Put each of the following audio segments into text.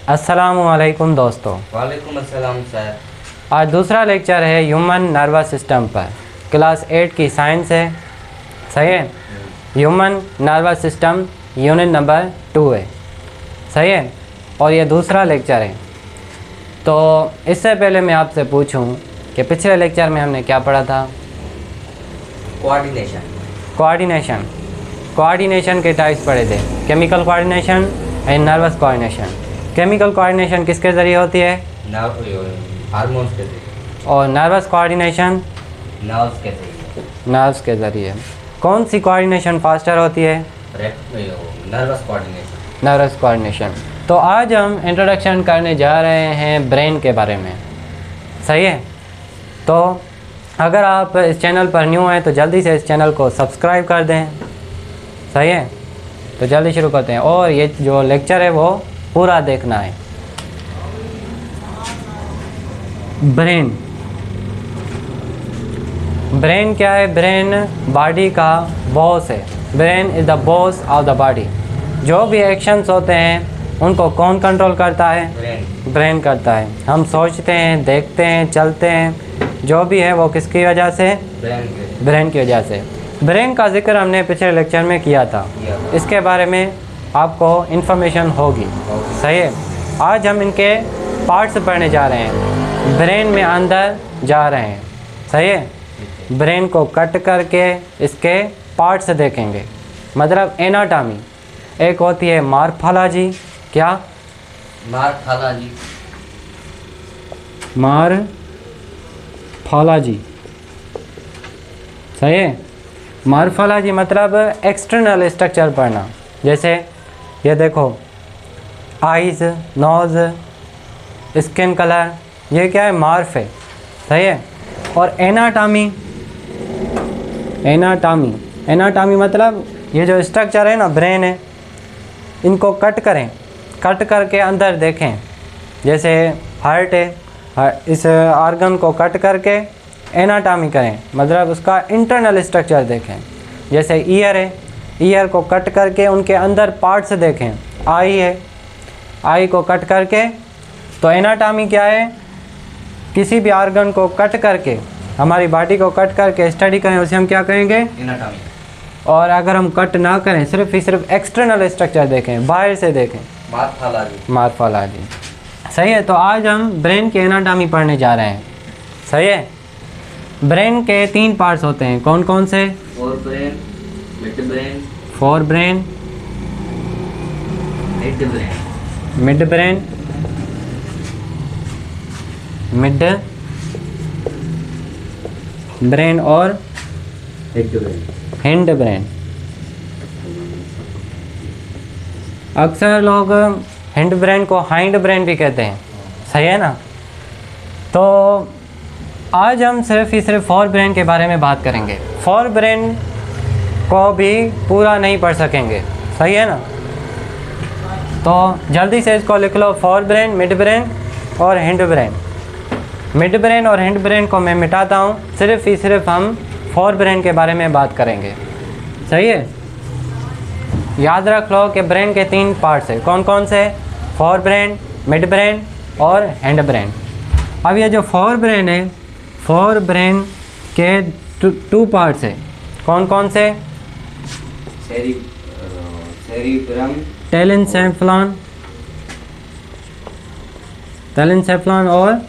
अस्सलामुअलैकुम दोस्तों। वालेकुम अस्सलाम सर। आज दूसरा लेक्चर है ह्यूमन नर्वस सिस्टम पर। क्लास 8 की साइंस है, सही है। Human nervous system unit number 2 है, सही है। और ये दूसरा लेक्चर है। तो इससे पहले मैं आपसे पूछूं कि पिछले लेक्चर में हमने क्या पढ़ा था? कोऑर्डिनेशन के टाइप्स पढ़े थे। Chemical coordination and nervous coordination. Chemical coordination किसके ज़रिए होती है? हार्मोन्स के ज़रिए। और नर्वस कोऑर्डिनेशन नर्व्स के ज़रिए। कौन सी कोऑर्डिनेशन फास्टर होती है? Nervous coordination. तो आज हम इंट्रोडक्शन करने जा रहे हैं ब्रेन के बारे में, सही है। तो अगर आप इस चैनल पर न्यू हैं तो जल्दी से इस चैनल को सब्सक्राइब कर दें, सही है। तो जल्दी शुरू करते हैं और ये जो लेक्चर है वो पूरा देखना है। ब्रेन क्या है? ब्रेन बॉडी का बॉस है। Brain is the boss of the body. जो भी एक्शंस होते हैं उनको कौन कंट्रोल करता है? ब्रेन करता है। हम सोचते हैं, देखते हैं, चलते हैं, जो भी है वो किसकी वजह से? ब्रेन की वजह से। ब्रेन का जिक्र हमने पिछले लेक्चर में किया था। इसके बारे में आपको इन्फॉर्मेशन होगी, सही है। आज हम इनके पार्ट्स पढ़ने जा रहे हैं, ब्रेन में अंदर जा रहे हैं, सही है। ब्रेन को कट करके इसके पार्ट्स देखेंगे, मतलब एनाटॉमी। एक होती है मॉर्फोलॉजी। क्या? मॉर्फोलॉजी, सही है। मॉर्फोलॉजी मतलब एक्सटर्नल स्ट्रक्चर पढ़ना। जैसे ये देखो, आइज़, नोज़, स्किन कलर, ये क्या है? मॉर्फ है, सही है। और एनाटॉमी मतलब ये जो स्ट्रक्चर है ना, ब्रेन है, इनको कट करें, कट करके अंदर देखें। जैसे हार्ट है, इस ऑर्गन को कट करके एनाटॉमी करें, मतलब उसका इंटरनल स्ट्रक्चर देखें। जैसे ईयर है, ईयर को कट करके उनके अंदर पार्ट्स देखें। आई है, आई को कट करके। तो एनाटॉमी क्या है? किसी भी ऑर्गन को कट करके, हमारी बॉडी को कट करके स्टडी करें, उसे हम क्या कहेंगे? एनाटॉमी। और अगर हम कट ना करें, सिर्फ एक्सटर्नल स्ट्रक्चर देखें, बाहर से देखें, मॉर्फोलॉजी, सही है। तो आज हम ब्रेन के एनाटॉमी पढ़ने जा रहे हैं, सही है। ब्रेन के 3 पार्ट्स होते हैं। कौन कौन से? फोर ब्रेन, मिड ब्रेन और हिंड ब्रेन। अक्सर लोग हिंड ब्रेन को हाइंड ब्रेन भी कहते हैं, सही है ना। तो आज हम सिर्फ फोर ब्रेन के बारे में बात करेंगे। फोर ब्रेन को भी पूरा नहीं पढ़ सकेंगे, सही है ना। तो जल्दी से इसको लिख लो, फोर ब्रेन, मिड ब्रेन और हिंड ब्रेन। मिड ब्रेन और हिंड ब्रेन को मैं मिटाता हूँ, सिर्फ हम फोर ब्रेन के बारे में बात करेंगे, सही है। याद रख लो कि ब्रेन के 3 पार्ट्स हैं। कौन कौन से? फोर ब्रेन, मिड ब्रेन और हिंड ब्रेन। अब ये जो फोर ब्रेन है, फोर ब्रेन के 2 पार्ट्स हैं। कौन कौन से? टेलेनसेफ्लॉन और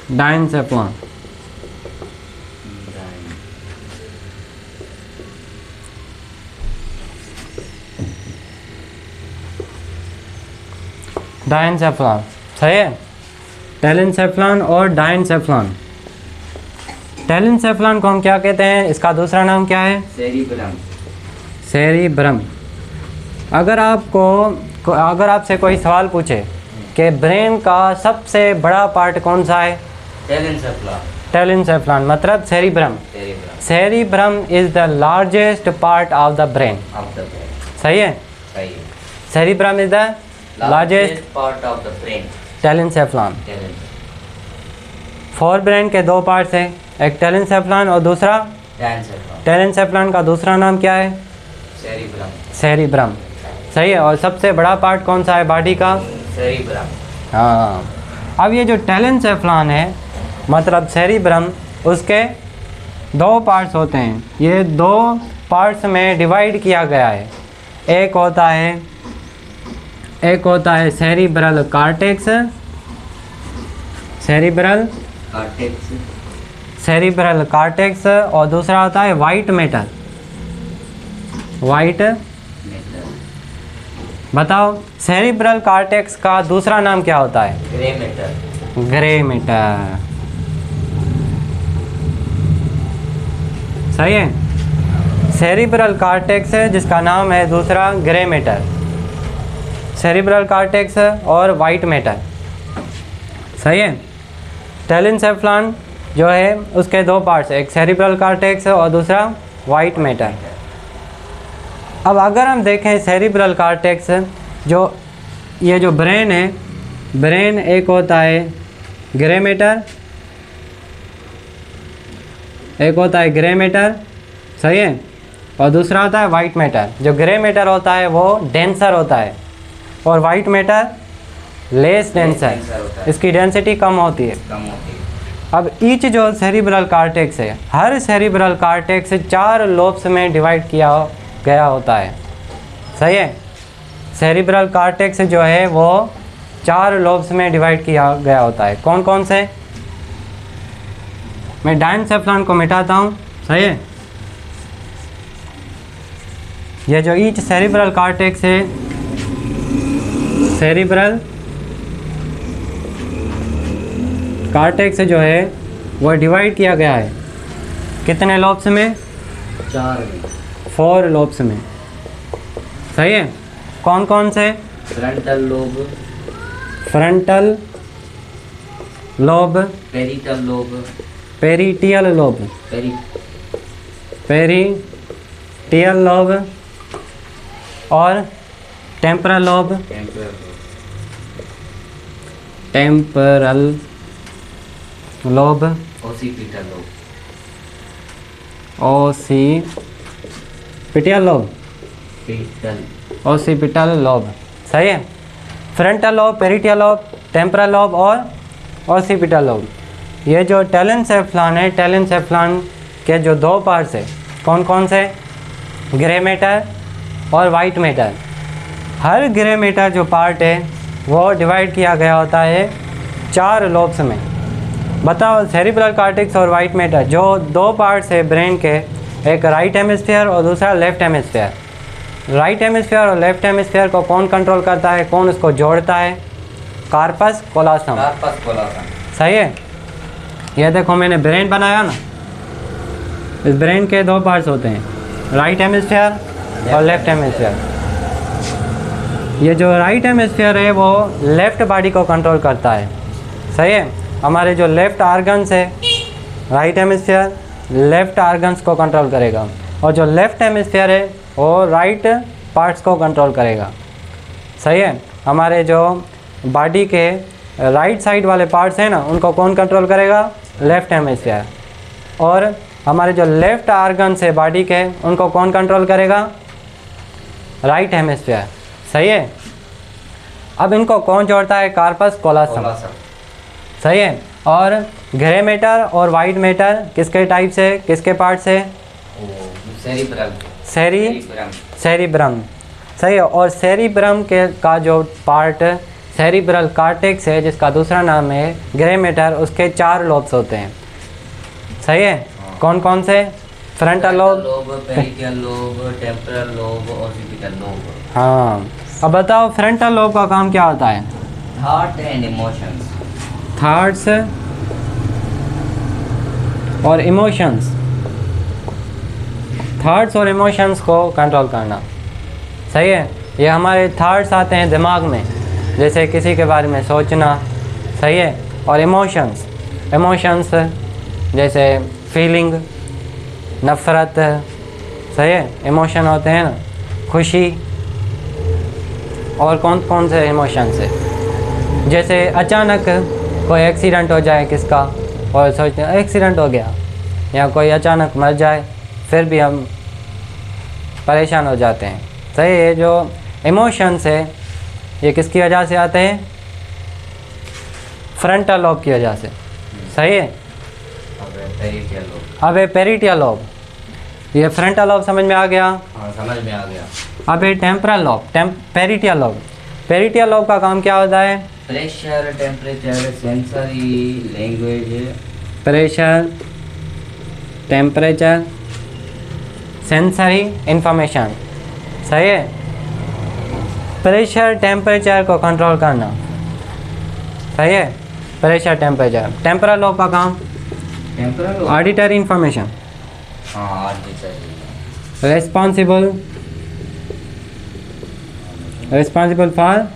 डायनसेफ्लॉन। डायनसेफ्लॉन, सही है। टेलेनसेफ्लॉन और डायनसेफ्लॉन। टेलेनसेफ्लॉन को हम क्या कहते हैं? इसका दूसरा नाम क्या है? सेरिब्रम। अगर आपसे कोई सवाल पूछे कि ब्रेन का सबसे बड़ा पार्ट कौन सा है? टेलेनसेफ्लॉन मतलब cerebrum. Cerebrum is the largest part of the brain, सही है। Cerebrum is the largest part of the brain. Telencephalon. Forebrain के 2 पार्ट्स हैं, एक टेलेनसेफ्लॉन और दूसरा टेलेनसेफ्लॉन का दूसरा नाम क्या है? सेरिब्रम। सही है। और सबसे बड़ा पार्ट कौन सा है बॉडी का? सेरिब्रम। हाँ। अब ये जो टेलेनसेफ्लॉन है मतलब सेरिब्रम, उसके दो पार्ट्स होते हैं। ये दो पार्ट्स में डिवाइड किया गया है। एक होता है सेरिब्रल कॉर्टेक्स, सेरिब्रल कॉर्टेक्स, और दूसरा होता है वाइट मैटर। बताओ सेरिब्रल कॉर्टेक्स का दूसरा नाम क्या होता है? Grey matter. सही है। सेरिब्रल कॉर्टेक्स है जिसका नाम है दूसरा ग्रे मैटर, सेरिब्रल कॉर्टेक्स और वाइट मैटर। सही है। टेलेनसेफ्लॉन जो है उसके दो पार्ट्स, एक सेरिब्रल कॉर्टेक्स और दूसरा वाइट मैटर। अब अगर हम देखें सेरिब्रल कॉर्टेक्स, जो ये जो ब्रेन है, ब्रेन एक होता है ग्रे मैटर, एक होता है ग्रे मैटर, सही है, और दूसरा होता है वाइट मैटर। जो ग्रे मैटर होता है वो डेंसर होता है और वाइट मैटर लेस डेंसर, इसकी डेंसिटी कम होती है। अब ईच जो सेरिब्रल कॉर्टेक्स है, हर सेरिब्रल कॉर्टेक्स 4 लोब्स में डिवाइड किया गया होता है। सही है। सेरिब्रल कॉर्टेक्स जो है वो 4 लोब्स में डिवाइड किया गया होता है। कौन कौन से? मैं डायनसेफ्लॉन को मिटाता हूँ। सही है। ये जो ईच सेरिब्रल कॉर्टेक्स है, सेरिब्रल कॉर्टेक्स जो है वो डिवाइड किया गया है कितने लोब्स में? 4 लोब्स में। सही है। कौन कौन से? Frontal lobe, parietal lobe, parietal lobe और टेम्परल लोब, ओसिपिटल लोब। सही है। Frontal lobe, parietal lobe, temporal lobe और ओसिपिटल लोब। ये जो टेलेनसेफ्लॉन है, टेलेनसेफ्लॉन के जो दो पार्ट्स है, कौन कौन से? ग्रे मैटर और वाइट मैटर। हर ग्रे मैटर जो पार्ट है वो डिवाइड किया गया होता है 4 लोब्स में। बताओ सेरिब्रल कॉर्टेक्स और वाइट मैटर जो दो पार्ट्स है ब्रेन के, एक राइट हेमिस्फीयर और दूसरा लेफ्ट हेमिस्फीयर। राइट हेमिस्फीयर और लेफ्ट हेमिस्फीयर को कौन कंट्रोल करता है, कौन उसको जोड़ता है? कार्पस कोलोसम। सही है। ये देखो मैंने ब्रेन बनाया ना, इस ब्रेन के दो पार्ट्स होते हैं, राइट हेमिस्फीयर और लेफ्ट हेमिस्फीयर। ये जो राइट हेमिस्फीयर है वो लेफ्ट बॉडी को कंट्रोल करता है। सही है। हमारे जो लेफ्ट आर्गन्स है, राइट हेमिस्फीयर लेफ्ट आर्गन्स को कंट्रोल करेगा और जो लेफ्ट हेमिस्फीयर है वो राइट पार्ट्स को कंट्रोल करेगा। सही है। हमारे जो बॉडी के राइट साइड वाले पार्ट्स हैं ना, उनको कौन कंट्रोल करेगा? Left hemisphere. और हमारे जो लेफ्ट आर्गन्स है बॉडी के, उनको कौन कंट्रोल करेगा? Right hemisphere. सही है। अब इनको कौन जोड़ता है? कार्पस कोलोसम। सही है। और ग्रे मैटर और वाइट मैटर किसके टाइप से, किसके पार्ट से? सेरिब्रम। सही है। और सेरिब्रम के का जो पार्ट सेरिब्रल कॉर्टेक्स है, जिसका दूसरा नाम है ग्रे मैटर, उसके 4 लोब्स होते हैं। सही है। कौन कौन से? Frontal lobe, parietal lobe, temporal lobe, occipital lobe. हाँ। अब बताओ फ्रंटल लोब का काम क्या होता है? Thought and emotions. थॉट्स और इमोशंस, थॉट्स और इमोशंस को कंट्रोल करना। सही है। ये हमारे थॉट्स आते हैं दिमाग में, जैसे किसी के बारे में सोचना। सही है। और इमोशंस जैसे फीलिंग, नफ़रत। सही है। इमोशन होते हैं ना, खुशी। और कौन कौन से इमोशंस है? जैसे अचानक कोई एक्सीडेंट हो जाए किसका, और सोचते हैं एक्सीडेंट हो गया, या कोई अचानक मर जाए, फिर भी हम परेशान हो जाते हैं। सही है। जो इमोशंस है ये किसकी वजह से आते हैं? फ्रंटल लोब की वजह से। सही है। अब है पेरिटियल लोब। ये फ्रंटल लोब समझ में आ गया? हाँ समझ में आ गया। अब है temporal lobe, parietal lobe. Parietal lobe का काम क्या होता है? Pressure, temperature, sensory, language. Pressure, temperature, sensory information. सही है। प्रेशर टेम्परेचर को कंट्रोल करना। सही है। Pressure temperature. टेम्परल लोब का काम टेम्परल ऑडिटरी इंफॉर्मेशन। हाँ auditory. Responsible for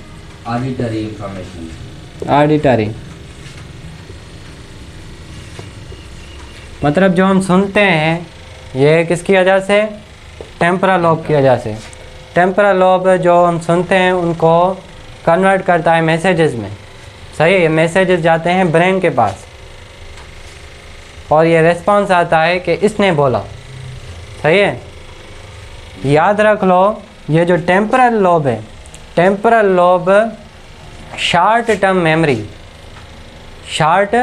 auditory information. Auditory मतलब जो हम सुनते हैं ये किसकी वजह से? टेम्परल लोब की वजह से। टेम्परल लोब जो हम सुनते हैं उनको कन्वर्ट करता है मैसेजेस में। सही है। ये मैसेजेस जाते हैं ब्रेन के पास और ये रिस्पॉन्स आता है कि इसने बोला। सही है। याद रख लो ये जो टेम्परल लोब है, temporal lobe short term memory, short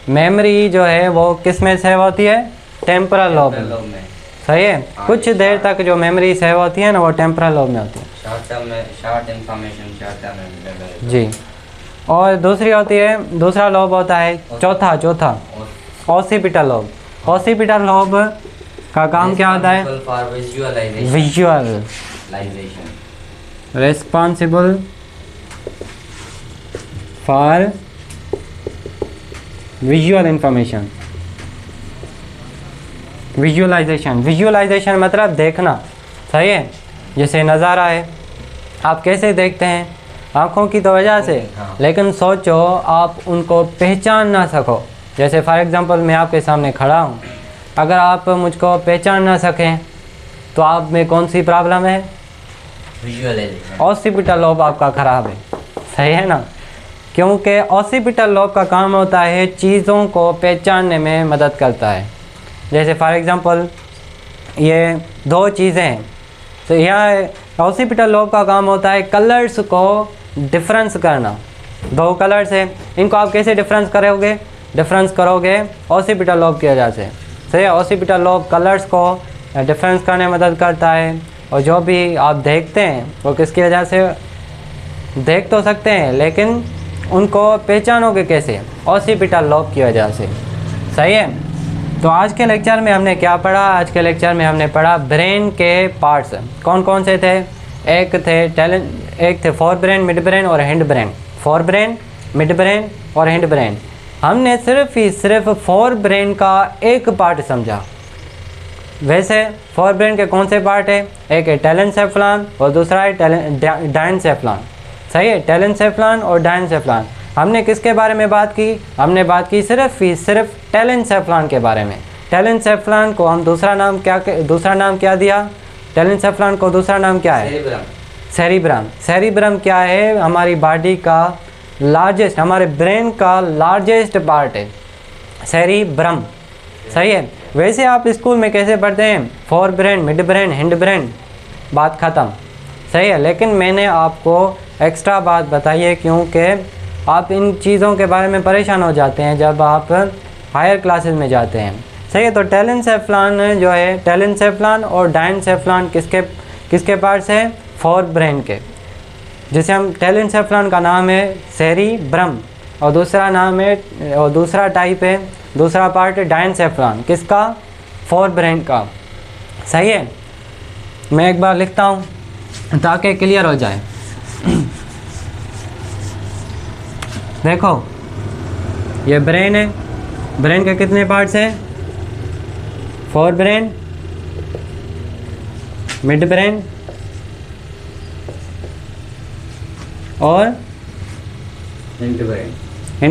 memory जो है वो किस में सेव होती है? टेम्परल लोब में। सही है। कुछ देर तक जो मेमोरी सेव होती है ना वो टेम्परल लोब में होती है। शॉर्ट इंफॉर्मेशन, शॉर्ट टर्म जी। और दूसरी होती है, दूसरा लोब होता है चौथा ऑसिपिटल लोब। ऑसिपिटल लोब का काम क्या होता है? Visualisation. Responsible for visual information. Visualisation मतलब देखना। सही है। जैसे नज़ारा है, आप कैसे देखते हैं? आँखों की तो वजह से। लेकिन सोचो आप उनको पहचान ना सको। जैसे फॉर एग्जांपल मैं आपके सामने खड़ा हूँ, अगर आप मुझको पहचान ना सकें तो आप में कौन सी प्रॉब्लम है? विजुअलाइजेशन। ऑसिपिटल लोब आपका ख़राब है। सही है ना? क्योंकि ऑसिपिटल लोब का काम होता है चीज़ों को पहचानने में मदद करता है। जैसे फॉर एग्जांपल ये दो चीज़ें हैं, तो यह ऑसिपिटल लोब का काम होता है कलर्स को डिफरेंस करना। दो कलर्स हैं, इनको आप कैसे डिफरेंस करोगे? ऑसिपिटल लोब की वजह से। सही है। ऑसिपिटल लोब कलर्स को डिफरेंस करने में मदद करता है। और जो भी आप देखते हैं वो किसकी वजह से? देख तो सकते हैं लेकिन उनको पहचानोगे कैसे? ऑसिपिटल लोब की वजह से। सही है। तो आज के लेक्चर में हमने क्या पढ़ा? आज के लेक्चर में हमने पढ़ा ब्रेन के पार्ट्स कौन कौन से थे। एक थे फोर ब्रेन, मिड ब्रेन और hind brain. Fore brain, mid brain और हिंड ब्रेन। हमने सिर्फ फोर ब्रेन का एक पार्ट समझा। वैसे फोर ब्रेन के कौन से पार्ट है? एक है टेलेनसेफ्लॉन और दूसरा है डायनसेफ्लॉन। सही है। टेलेनसेफ्लॉन और डायनसेफ्लॉन। हमने किसके बारे में बात की? हमने बात की सिर्फ टेलेनसेफ्लॉन के बारे में। टेलेनसेफ्लॉन को हम दूसरा नाम क्या दिया? टेलेनसेफ्लॉन को दूसरा नाम क्या है? सेरिब्रम। सेरिब्रम क्या है? हमारी बॉडी का लार्जेस्ट, हमारे ब्रेन का लार्जेस्ट पार्ट है सेरिब्रम। सही है। वैसे आप स्कूल में कैसे पढ़ते हैं? Fore brain, mid brain, hind brain, बात ख़त्म। सही है। लेकिन मैंने आपको एक्स्ट्रा बात बताई है क्योंकि आप इन चीज़ों के बारे में परेशान हो जाते हैं जब आप हायर क्लासेस में जाते हैं। सही है। तो टेलेनसेफ्लॉन जो है, टेलेनसेफ्लॉन और डायनसेफ्लॉन किसके पार्ट्स हैं? फोर ब्रेन के। जिसे हम टेलेनसेफ्लॉन का नाम है सेरिब्रम और दूसरा टाइप है, दूसरा पार्ट है डायनसेफ्लॉन। किसका? फोर ब्रेन का। सही है। मैं एक बार लिखता हूँ ताकि क्लियर हो जाए। देखो ये ब्रेन है, ब्रेन के कितने पार्ट्स हैं? फोर ब्रेन, मिड ब्रेन और हिंड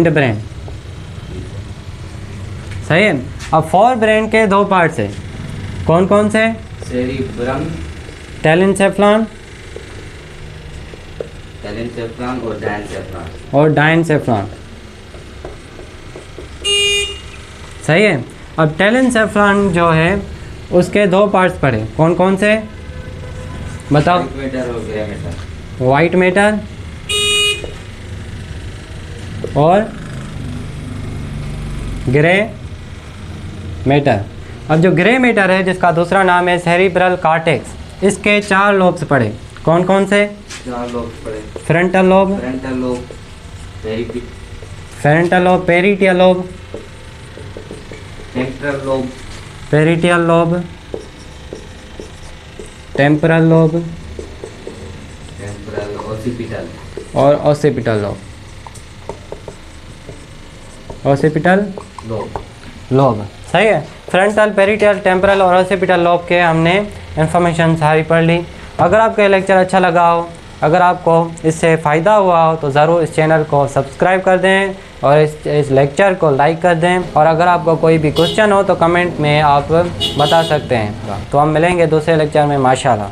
ब्रेन। सही है। अब फोर ब्रेन के दो पार्ट्स हैं, कौन कौन से? सेरिब्रम, टेलेनसेफ्लॉन और डायनसेफ्लॉन। सही है। अब टेलेनसेफ्लॉन जो है उसके दो पार्ट्स पढ़े, कौन कौन से? बताओ। व्हाइट मैटर और ग्रे मैटर। वाइट मैटर और ग्रे मैटर। अब जो ग्रे मैटर है, जिसका दूसरा नाम है सेरिब्रल कॉर्टेक्स, इसके 4 लोब्स पढ़े। कौन कौन से? 4 लोब पड़े। Frontal lobe, frontal lobe, frontal lobe, parietal lobe, temporal lobe, parietal lobe, temporal lobe temporal occipital और occipital lobe. Occipital lobe. Lobe, सही है। फ्रंटल, पेरिटियल, टेम्पोरल और ऑसिपिटल लोब के हमने इन्फॉर्मेशन सारी पढ़ ली। अगर आपको ये लेक्चर अच्छा लगा हो, अगर आपको इससे फ़ायदा हुआ हो, तो ज़रूर इस चैनल को सब्सक्राइब कर दें और इस लेक्चर को लाइक कर दें। और अगर आपको कोई भी क्वेश्चन हो तो कमेंट में आप बता सकते हैं। तो हम मिलेंगे दूसरे लेक्चर में, माशाल्लाह।